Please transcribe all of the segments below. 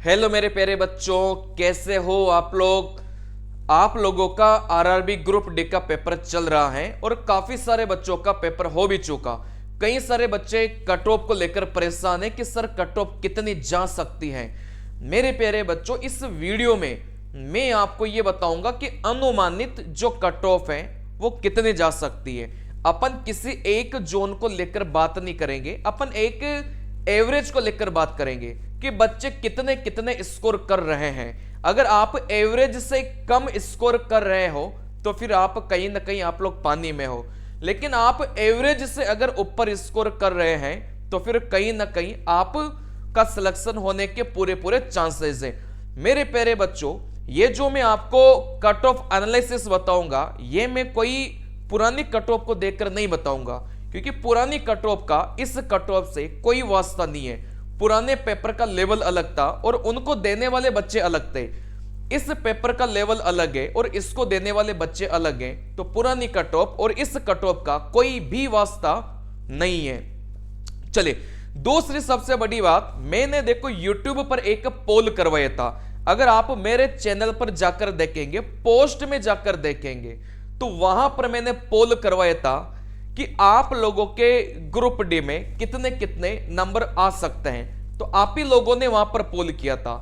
Hello मेरे प्यारे बच्चों, कैसे हो आप लोग। आप लोगों का आरआरबी ग्रुप डी का पेपर चल रहा है और काफी सारे बच्चों का पेपर हो भी चुका। कई सारे बच्चे कट ऑफ को लेकर परेशान है कि सर कट ऑफ कितनी जा सकती है। मेरे प्यारे बच्चों, इस वीडियो में मैं आपको यह बताऊंगा कि अनुमानित जो कट ऑफ है वो कितने जा सकती है। अपन किसी एक जोन को लेकर बात नहीं करेंगे, अपन एक एवरेज को लेकर बात करेंगे कि बच्चे कितने कितने स्कोर कर रहे हैं। अगर आप एवरेज से कम स्कोर कर रहे हो तो फिर आप कहीं ना कहीं आप लोग पानी में हो, लेकिन आप एवरेज से अगर ऊपर स्कोर कर रहे हैं तो फिर कहीं ना कहीं आप का सिलेक्शन होने के पूरे पूरे चांसेस हैं। मेरे प्यारे बच्चों, ये जो मैं आपको कट ऑफ एनालिसिस बताऊंगा ये मैं कोई पुरानी कट ऑफ को देखकर नहीं बताऊंगा, क्योंकि पुरानी कट ऑफ का इस कट ऑफ से कोई वास्ता नहीं है। पुराने पेपर का लेवल अलग था और उनको देने वाले बच्चे अलग थे। इस पेपर का लेवल अलग है और इसको देने वाले बच्चे अलग हैं। तो पुरानी कट ऑफ और इस कट ऑफ का कोई भी वास्ता नहीं है। चलिए, दूसरी सबसे बड़ी बात, मैंने देखो YouTube पर एक पोल करवाया था। अगर आप मेरे चैनल पर जाकर देखेंगे, पोस्ट में जाकर देखेंगे, तो वहां पर मैंने पोल करवाया था कि आप लोगों के ग्रुप डी में कितने कितने नंबर आ सकते हैं। तो आप ही लोगों ने वहां पर पोल किया था।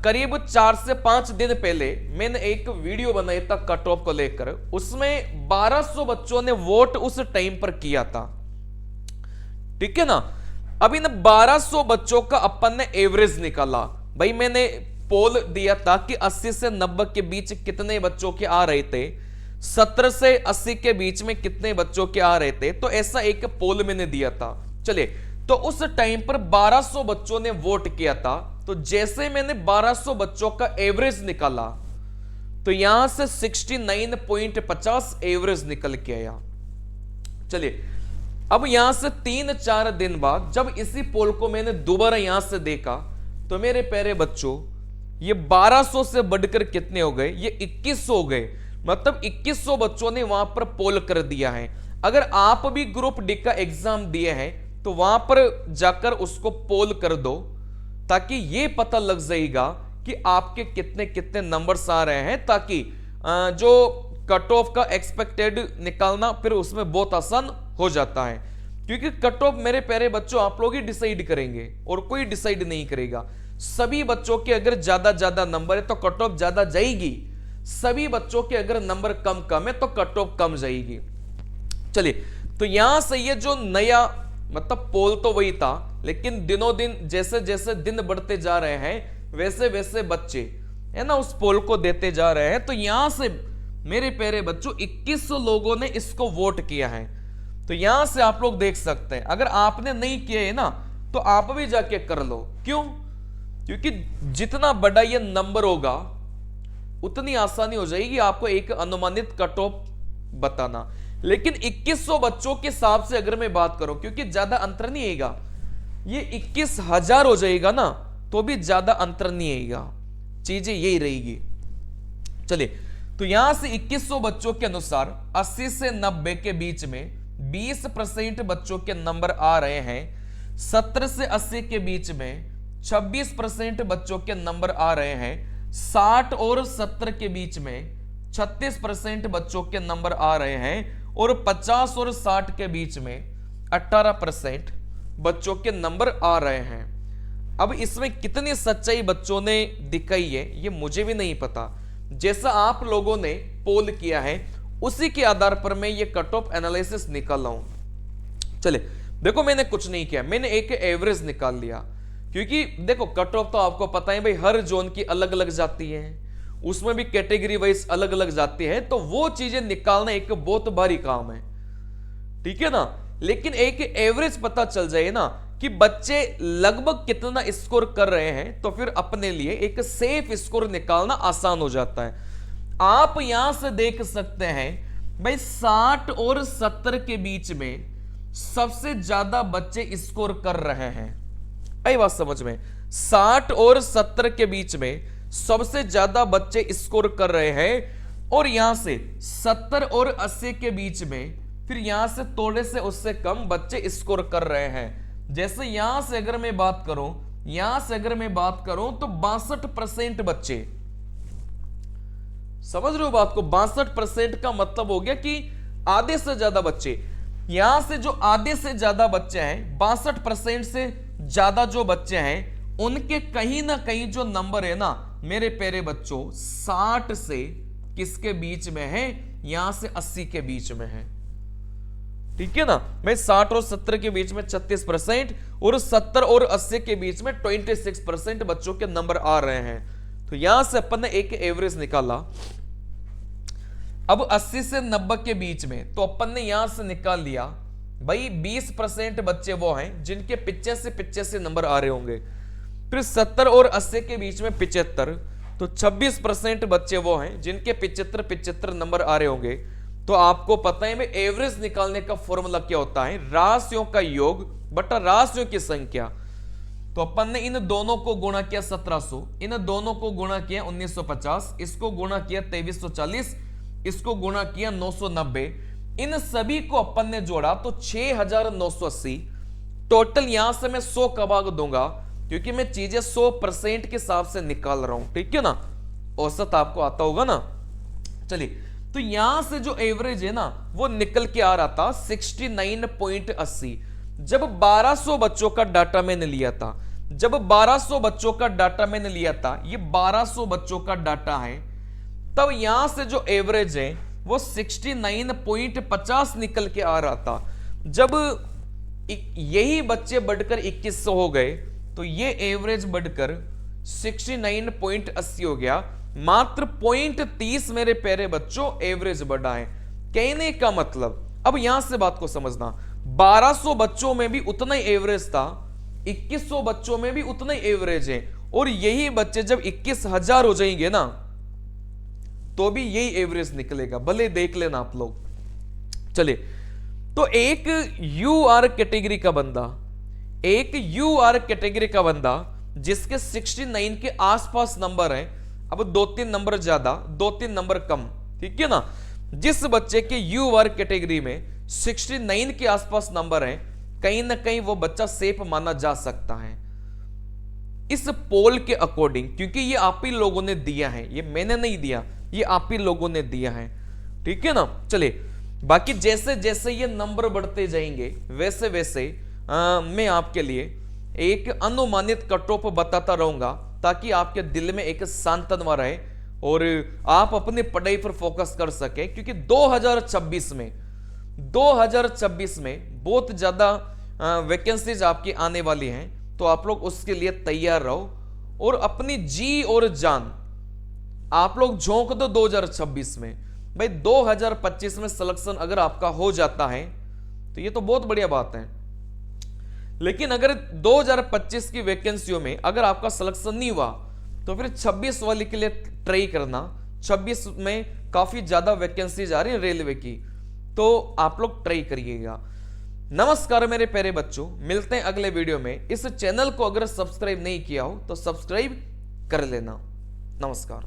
करीब 4 से 5 दिन पहले मैंने एक वीडियो बनाया था कट ऑफ को लेकर। उसमें 1200 बच्चों ने वोट उस टाइम पर किया था, ठीक है ना। अब इन 1200 बच्चों का अपन ने एवरेज निकाला। भाई मैंने पोल दिया था कि 80 से 90 के बीच कितने बच्चों के आ रहे थे, 70 से 80 के बीच में कितने बच्चों के आ रहे थे। तो ऐसा एक पोल मैंने दिया था। चलिए, तो उस टाइम पर 1200 बच्चों ने वोट किया था। तो जैसे मैंने 1200 बच्चों का एवरेज निकाला तो यहां से 69.50 एवरेज निकल के आया। चलिए, अब यहां से 3-4 दिन बाद जब इसी पोल को मैंने दोबारा यहां से देखा तो मेरे प्यारे बच्चों, ये 1200 से बढ़कर कितने हो गए, ये 2100 हो गए। मतलब 2100 बच्चों ने वहां पर पोल कर दिया है। अगर आप भी ग्रुप डी का एग्जाम दिए हैं तो वहां पर जाकर उसको पोल कर दो, ताकि ये पता लग जाएगा कि आपके कितने कितने नंबर्स आ रहे हैं, ताकि जो कट ऑफ का एक्सपेक्टेड निकालना फिर उसमें बहुत आसान हो जाता है। क्योंकि कट ऑफ मेरे प्यारे बच्चों आप लोग ही डिसाइड करेंगे और कोई डिसाइड नहीं करेगा। सभी बच्चों के अगर ज्यादा नंबर है तो कट ऑफ ज्यादा जाएगी, सभी बच्चों के अगर नंबर कम कम है तो कट ऑफ कम जाएगी। चलिए, तो यहां से ये जो नया मतलब पोल तो वही था, लेकिन दिनों दिन जैसे जैसे दिन बढ़ते जा रहे हैं वैसे वैसे बच्चे है ना उस पोल को देते जा रहे हैं। तो यहां से मेरे प्यारे बच्चों 2100 लोगों ने इसको वोट किया है। तो यहां से आप लोग देख सकते हैं, अगर आपने नहीं किया है ना तो आप भी जाके कर लो। क्यों? क्योंकि जितना बड़ा ये नंबर होगा उतनी आसानी हो जाएगी आपको एक अनुमानित कट ऑफ बताना। लेकिन 2100 बच्चों के हिसाब से अगर मैं बात करूं, क्योंकि ज्यादा अंतर नहीं आएगा, ये 21000 हो जाएगा ना तो भी ज्यादा अंतर नहीं आएगा, चीजें यही रहेगी। चलिए, तो यहां से 2100 बच्चों के अनुसार 80 से 90 के बीच में 20% बच्चों के नंबर आ रहे हैं। 70 से 80 के बीच में 26% बच्चों के नंबर आ रहे हैं। 60 और 70 के बीच में 36% बच्चों के नंबर आ रहे हैं। और 50 और 60 के बीच में 18% बच्चों के नंबर आ रहे हैं। अब इसमें कितनी सच्चाई बच्चों ने दिखाई है ये मुझे भी नहीं पता। जैसा आप लोगों ने पोल किया है उसी के आधार पर मैं ये कट ऑफ एनालिसिस निकाल रहा हूं। चलिए, देखो मैंने कुछ नहीं किया, मैंने एक एवरेज निकाल लिया। क्योंकि देखो कट ऑफ तो आपको पता है भाई, हर जोन की अलग अलग जाती है, उसमें भी कैटेगरी वाइज अलग अलग जाती है। तो वो चीजें निकालना एक बहुत भारी काम है, ठीक है ना। लेकिन एक एवरेज पता चल जाए ना कि बच्चे लगभग कितना स्कोर कर रहे हैं तो फिर अपने लिए एक सेफ स्कोर निकालना आसान हो जाता है। आप यहां से देख सकते हैं भाई 60 और 70 के बीच में सबसे ज्यादा बच्चे स्कोर कर रहे हैं। आई बात समझ में? 60 और 70 के बीच में सबसे ज्यादा बच्चे स्कोर कर रहे हैं। और यहां से 70 और 80 के बीच में फिर यहां से थोड़े से उससे कम बच्चे स्कोर कर रहे हैं। जैसे यहां से अगर मैं बात करूं यहां से अगर मैं बात करूं तो 62% बच्चे, समझ रहे हो बात को, 62% का मतलब हो गया कि आधे से ज्यादा बच्चे, यहां से जो आधे से ज्यादा बच्चे हैं, 62% से ज्यादा जो बच्चे हैं, उनके कहीं ना कहीं जो नंबर है ना मेरे प्यारे बच्चों 60 से किसके बीच में है, यहां से 80 के बीच में है। ठीक है ना, मैं 60 और 70 के बीच में 36% और 70 और 80 के बीच में 26% बच्चों के नंबर आ रहे हैं। तो यहां से अपन ने एक एवरेज निकाला। अब 80 से 90 के बीच में तो अपन ने यहां से निकाल लिया भाई 20% बच्चे वो हैं जिनके 85 नंबर आ रहे होंगे। फिर 70 और 80 के बीच में 75, तो 26% बच्चे वो हैं जिनके 75 नंबर आ रहे होंगे। तो आपको पता है एवरेज निकालने का फॉर्मूला क्या होता है, राशियों का योग बटा राशियों की संख्या। तो अपन ने इन दोनों को गुणा किया 1700, इन दोनों को गुणा किया 1950, इसको गुणा किया 2340, इसको गुणा किया 990, इन सभी को अपन ने जोड़ा तो 6980। टोटल यहां से मैं 100 का भाग दूंगा क्योंकि मैं चीजें 100% के हिसाब से निकाल रहा हूं। ठीक है ना, औसत आपको आता होगा ना। चलिए, तो यहां से जो एवरेज है ना वो निकल के आ रहा था 69.80। जब 1200 बच्चों का डाटा मैंने लिया था, जब 1200 बच्चों का डाटा मैंने लिया था, ये 1200 बच्चों का डाटा है, तब यहां से जो एवरेज है वो 69.50 निकल के आ रहा था। जब यही बच्चे बढ़कर 2100 हो गए तो ये एवरेज बढ़कर 69.80 हो गया। मात्र 0.30 मेरे प्यारे बच्चों एवरेज बढ़ा है। कहने का मतलब, अब यहां से बात को समझना, 1200 बच्चों में भी उतना ही एवरेज था, 2100 बच्चों में भी उतना ही एवरेज है, और यही बच्चे जब 21,000 हो जाएंगे ना तो भी यही एवरेज निकलेगा, भले देख लेना आप लोग। चलिए, तो एक यूआर कैटेगरी का बंदा, एक यूआर कैटेगरी का बंदा जिसके 69 के आसपास नंबर हैं, अब 2-3 नंबर ज्यादा 2-3 नंबर कम, ठीक है ना, जिस बच्चे के यूआर कैटेगरी में 69 के आसपास नंबर हैं, कहीं ना कहीं वो बच्चा सेफ माना जा सकता है इस पोल के अकॉर्डिंग, क्योंकि ये आप ही लोगों ने दिया है, ये मैंने नहीं दिया, ये आप ही लोगों ने दिया है। ठीक है ना। चलिए, बाकी जैसे जैसे ये नंबर बढ़ते जाएंगे वैसे वैसे मैं आपके लिए एक अनुमानित कट ऑफ बताता रहूंगा ताकि आपके दिल में एक सांत्वना रहे और आप अपनी पढ़ाई पर फोकस कर सके, क्योंकि 2026 में बहुत ज्यादा वैकेंसीज आपकी आने वाली हैं, तो आप लोग उसके लिए तैयार रहो और अपनी जी और जान आप लोग झोंक दो 2026 में। भाई 2025 में सिलेक्शन अगर आपका हो जाता है तो ये तो बहुत बढ़िया बात है, लेकिन अगर 2025 की वैकेंसियों में अगर आपका सिलेक्शन नहीं हुआ तो फिर 26 वाले के लिए ट्राई करना। 26 में काफी ज्यादा वैकेंसीज आ रही है रेलवे की, तो आप लोग ट्राई करिएगा। नमस्कार मेरे प्यारे बच्चों, मिलते हैं अगले वीडियो में। इस चैनल को अगर सब्सक्राइब नहीं किया हो तो सब्सक्राइब कर लेना। नमस्कार।